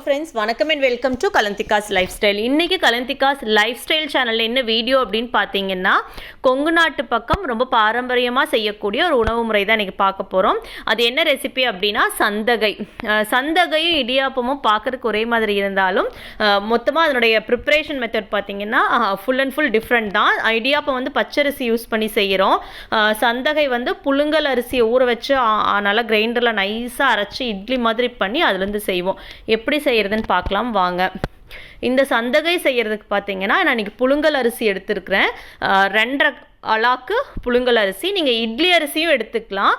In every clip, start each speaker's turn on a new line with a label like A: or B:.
A: Friends, வணக்கம் and welcome to Kalanthikas life style. இன்றைக்கி Kalanthikas life style சேனலில் என்ன வீடியோ அப்படின்னு பார்த்தீங்கன்னா, கொங்கு நாட்டு பக்கம் ரொம்ப பாரம்பரியமாக செய்யக்கூடிய ஒரு உணவு முறை தான் இன்றைக்கி பார்க்க போகிறோம். அது என்ன ரெசிபி அப்படின்னா சந்தகை. சந்தகையும் இடியாப்பமும் பார்க்குறதுக்கு ஒரே மாதிரி இருந்தாலும் மொத்தமாக அதனுடைய ப்ரிப்ரேஷன் மெத்தட் பார்த்தீங்கன்னா ஃபுல் அண்ட் ஃபுல் டிஃப்ரெண்ட் தான். இடியாப்பம் வந்து பச்சரிசி யூஸ் பண்ணி செய்கிறோம். சந்தகை வந்து புழுங்கல் அரிசியை ஊற வச்சு நல்லா கிரைண்டரில் நைஸாக அரைச்சி இட்லி மாதிரி பண்ணி அதுலேருந்து செய்வோம். எப்படி செய்கிறதுன்னு பார்க்கலாம் வாங்க. இந்த சந்தகை செய்கிறதுக்கு பார்த்தீங்கன்னா நான் இன்றைக்கி புழுங்கல் அரிசி எடுத்துருக்கிறேன். 2.5 அளாக்கு புழுங்கல் அரிசி. நீங்கள் இட்லி அரிசியும் எடுத்துக்கலாம்.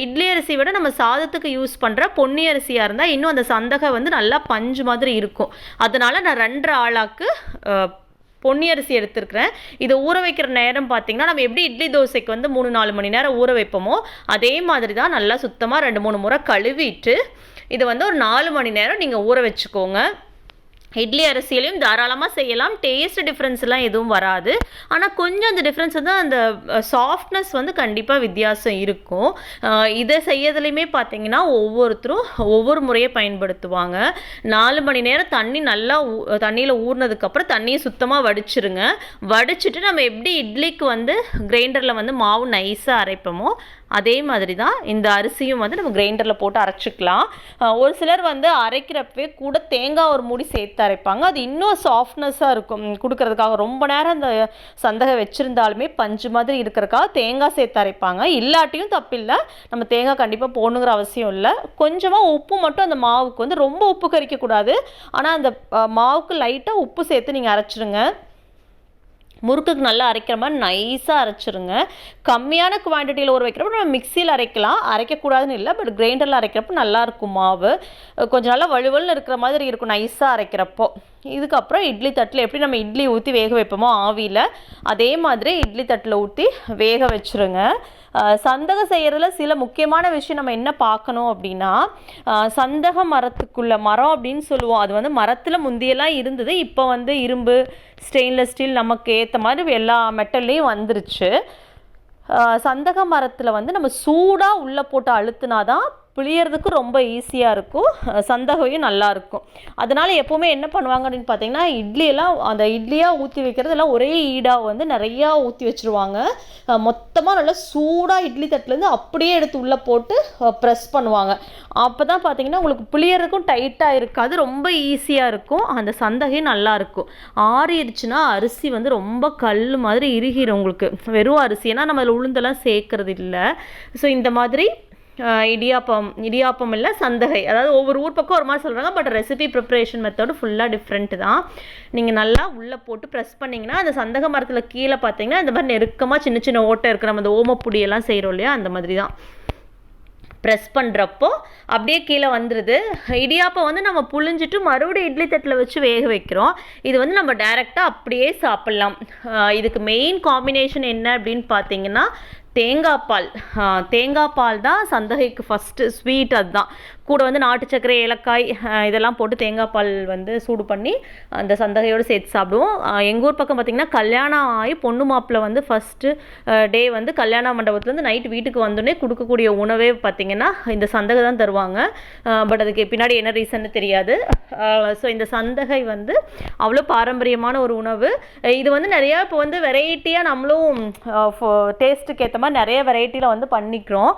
A: இட்லி அரிசி விட நம்ம சாதத்துக்கு யூஸ் பண்ணுற பொன்னி அரிசியாக இருந்தால் இன்னும் அந்த சந்தகை வந்து நல்லா பஞ்சு மாதிரி இருக்கும். அதனால் நான் 2.5 ஆளாக்கு பொன்னி அரிசி எடுத்துருக்கிறேன். இதை ஊற வைக்கிற நேரம் பார்த்திங்கன்னா நம்ம எப்படி இட்லி தோசைக்கு வந்து 3-4 மணி நேரம் ஊற வைப்போமோ அதே மாதிரி தான். நல்லா சுத்தமாக 2-3 முறை கழுவிட்டு இதை வந்து ஒரு 4 மணி நேரம் நீங்கள் ஊற வச்சுக்கோங்க. இட்லி அரிசியிலையும் தாராளமாக செய்யலாம். டேஸ்ட் டிஃப்ரென்ஸ்லாம் எதுவும் வராது. ஆனால் கொஞ்சம் அந்த டிஃப்ரென்ஸ் வந்து அந்த சாஃப்ட்னஸ் வந்து கண்டிப்பாக வித்தியாசம் இருக்கும். இதை செய்யறதுலையுமே பார்த்தீங்கன்னா ஒவ்வொருத்தரும் ஒவ்வொரு முறையை பயன்படுத்துவாங்க. 4 மணி நேரம் தண்ணி நல்லா தண்ணியில் ஊறினதுக்கப்புறம் தண்ணியை சுத்தமாக வடிச்சிருங்க. வடிச்சிட்டு நம்ம எப்படி இட்லிக்கு வந்து கிரைண்டரில் வந்து மாவு நைஸாக அரைப்போமோ அதே மாதிரி தான் இந்த அரிசியும் வந்து நம்ம கிரைண்டரில் போட்டு அரைச்சிக்கலாம். ஒரு சிலர் வந்து அரைக்கிறப்பவே கூட தேங்காய் ஒரு மூடி சேர்த்து அரைப்பாங்க. அது இன்னும் சாஃப்ட்னஸாக இருக்கும் கொடுக்கறதுக்காக. ரொம்ப நேரம் அந்த சந்தகை வச்சுருந்தாலுமே பஞ்சு மாதிரி இருக்கிறதுக்காக தேங்காய் சேர்த்து அரைப்பாங்க. இல்லாட்டியும் தப்பில்லை, நம்ம தேங்காய் கண்டிப்பாக போடணுங்கிற அவசியம் இல்லை. கொஞ்சமாக உப்பு மட்டும் அந்த மாவுக்கு வந்து ரொம்ப உப்பு கரிக்கக்கூடாது. ஆனால் அந்த மாவுக்கு லைட்டாக உப்பு சேர்த்து நீங்கள் அரைச்சிருங்க. முறுக்குக்கு நல்லா அரைக்கிற மாதிரி நைஸாக அரைச்சிருங்க. கம்மியான குவான்டிட்டியில் ஊற வைக்கிறப்ப நம்ம மிக்சியில் அரைக்கலாம், அரைக்கக்கூடாதுன்னு இல்லை. பட் கிரைண்டரில் அரைக்கிறப்போ நல்லாயிருக்கும். மாவு கொஞ்சம் நல்லா வலுவல்னு இருக்கிற மாதிரி இருக்கும் நைஸாக அரைக்கிறப்போ. இதுக்கப்புறம் இட்லி தட்டில் எப்படி நம்ம இட்லி ஊற்றி வேக வைப்போமோ ஆவியில், அதே மாதிரி இட்லி தட்டில் ஊற்றி வேக வச்சுருங்க. சந்தகை செய்கிறதுல சில முக்கியமான விஷயம் நம்ம என்ன பார்க்கணும் அப்படின்னா, சந்தக மரத்துக்குள்ள மரம் அப்படின்னு சொல்லுவோம். அது வந்து மரத்தில் முந்தியெல்லாம் இருந்தது. இப்போ வந்து இரும்பு, ஸ்டெயின்லெஸ் ஸ்டீல் நமக்கு ஏற்ற மாதிரி எல்லா மெட்டல்லையும் வந்துருச்சு. சந்தக மரத்தில் வந்து நம்ம சூடாக உள்ளே போட்டு அழுத்தினா தான் புளியறதுக்கு ரொம்ப ஈஸியாக இருக்கும். சந்தகையும் நல்லாயிருக்கும். அதனால் எப்போவுமே என்ன பண்ணுவாங்க அப்படின்னு பார்த்தீங்கன்னா, இட்லியெல்லாம் அந்த இட்லியாக ஊற்றி வைக்கிறதெல்லாம் ஒரே ஈடாக வந்து நிறையா ஊற்றி வச்சுருவாங்க. மொத்தமாக நல்லா சூடாக இட்லி தட்டிலேருந்து அப்படியே எடுத்து உள்ளே போட்டு ப்ரெஸ் பண்ணுவாங்க. அப்போ தான் பார்த்தீங்கன்னா உங்களுக்கு புளியறதுக்கும் டைட்டாக இருக்காது, ரொம்ப ஈஸியாக இருக்கும். அந்த சந்தகையும் நல்லாயிருக்கும். ஆறிடுச்சுன்னா அரிசி வந்து ரொம்ப கல் மாதிரி இறுகிடும் உங்களுக்கு. வெறும் அரிசி, ஏன்னா நம்ம அதில் உளுந்தெல்லாம் சேர்க்கறது இல்லை. ஸோ இந்த மாதிரி இடியாப்பம் இல்லை சந்தகை, அதாவது ஒவ்வொரு ஊர் பக்கம் ஒரு மாதிரி சொல்கிறாங்க. பட் ரெசிபி ப்ரிப்ரேஷன் மெத்தடு ஃபுல்லாக டிஃப்ரெண்ட் தான். நீங்கள் நல்லா உள்ளே போட்டு ப்ரெஸ் பண்ணிங்கன்னா அந்த சந்தக மரத்தில் கீழே பார்த்தீங்கன்னா இந்த மாதிரி நெருக்கமாக சின்ன சின்ன ஓட்டை இருக்கிற நம்ம அந்த ஓமப்பொடியெல்லாம் செய்கிறோம் இல்லையா, அந்த மாதிரி தான். ப்ரெஸ் பண்ணுறப்போ அப்படியே கீழே வந்துடுது. இடியாப்பம் வந்து நம்ம புழிஞ்சிட்டு மறுபடியும் இட்லி தட்டில் வச்சு வேக வைக்கிறோம். இது வந்து நம்ம டைரெக்டாக அப்படியே சாப்பிட்லாம். இதுக்கு மெயின் காம்பினேஷன் என்ன அப்படின்னு பார்த்தீங்கன்னா தேங்காய் பால். தேங்காய் பால் தான் சந்தகைக்கு ஃபஸ்ட்டு ஸ்வீட். அதுதான் கூட வந்து நாட்டு சர்க்கரை, ஏலக்காய் இதெல்லாம் போட்டு தேங்காய் பால் வந்து சூடு பண்ணி அந்த சந்தகையோடு சேர்த்து சாப்பிடுவோம். எங்கள் ஊர் பக்கம் பார்த்திங்கன்னா கல்யாணம் ஆகி பொண்ணு மாப்பிள்ளை வந்து ஃபஸ்ட்டு டே வந்து கல்யாண மண்டபத்துலேருந்து நைட்டு வீட்டுக்கு வந்தோடனே கொடுக்கக்கூடிய உணவே பார்த்திங்கன்னா இந்த சந்தகை தான் தருவாங்க. பட் அதுக்கு பின்னாடி என்ன ரீசன்னு தெரியாது. ஸோ இந்த சந்தகை வந்து அவ்வளோ பாரம்பரியமான ஒரு உணவு. இது வந்து நிறையா இப்போ வந்து வெரைட்டியாக நம்மளும் டேஸ்ட்டுக்கு ஏற்ற மாதிரி நிறைய வெரைட்டியில் வந்து பண்ணிக்கிறோம்.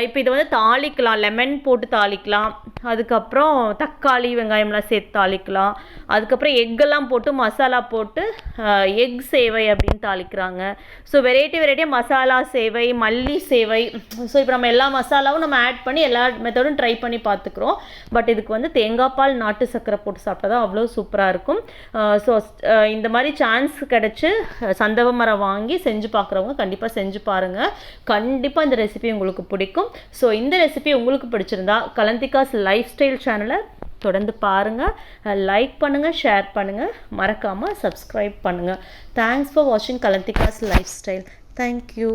A: இப்போ இதை வந்து தாளிக்கலாம், லெமன் போட்டு தாளிக்கலாம். அதுக்கப்புறம் தக்காளி வெங்காயம்லாம் சேர்த்து தாளிக்கலாம். அதுக்கப்புறம் எக்கெல்லாம் போட்டு மசாலா போட்டு எக் சேவை அப்படின்னு தாளிக்கிறாங்க. ஸோ வெரைட்டியாக மசாலா சேவை, மல்லி சேவை. ஸோ இப்போ நம்ம எல்லா மசாலாவும் நம்ம ஆட் பண்ணி எல்லா மெத்தடும் ட்ரை பண்ணி பார்த்துக்குறோம். பட் இதுக்கு வந்து தேங்காய் பால், நாட்டு சர்க்கரை போட்டு சாப்பிட்டா தான் அவ்வளோ சூப்பராக இருக்கும். ஸோ இந்த மாதிரி சான்ஸ் கிடச்சி சந்தக மரம் வாங்கி செஞ்சு பார்க்குறவங்க கண்டிப்பாக செஞ்சு பாருங்கள். கண்டிப்பாக இந்த ரெசிபி உங்களுக்கு பிடிக்கும். ஸோ இந்த ரெசிபி உங்களுக்கு பிடிச்சிருந்தா கலந்திகாஸ் லைஃப் ஸ்டைல் சேனலை தொடர்ந்து பாருங்கள், லைக் பண்ணுங்கள், ஷேர் பண்ணுங்கள், மறக்காமல் சப்ஸ்கிரைப் பண்ணுங்கள். தேங்க்ஸ் ஃபார் வாட்சிங் கலந்திகாஸ் லைஃப் ஸ்டைல். தேங்க்யூ.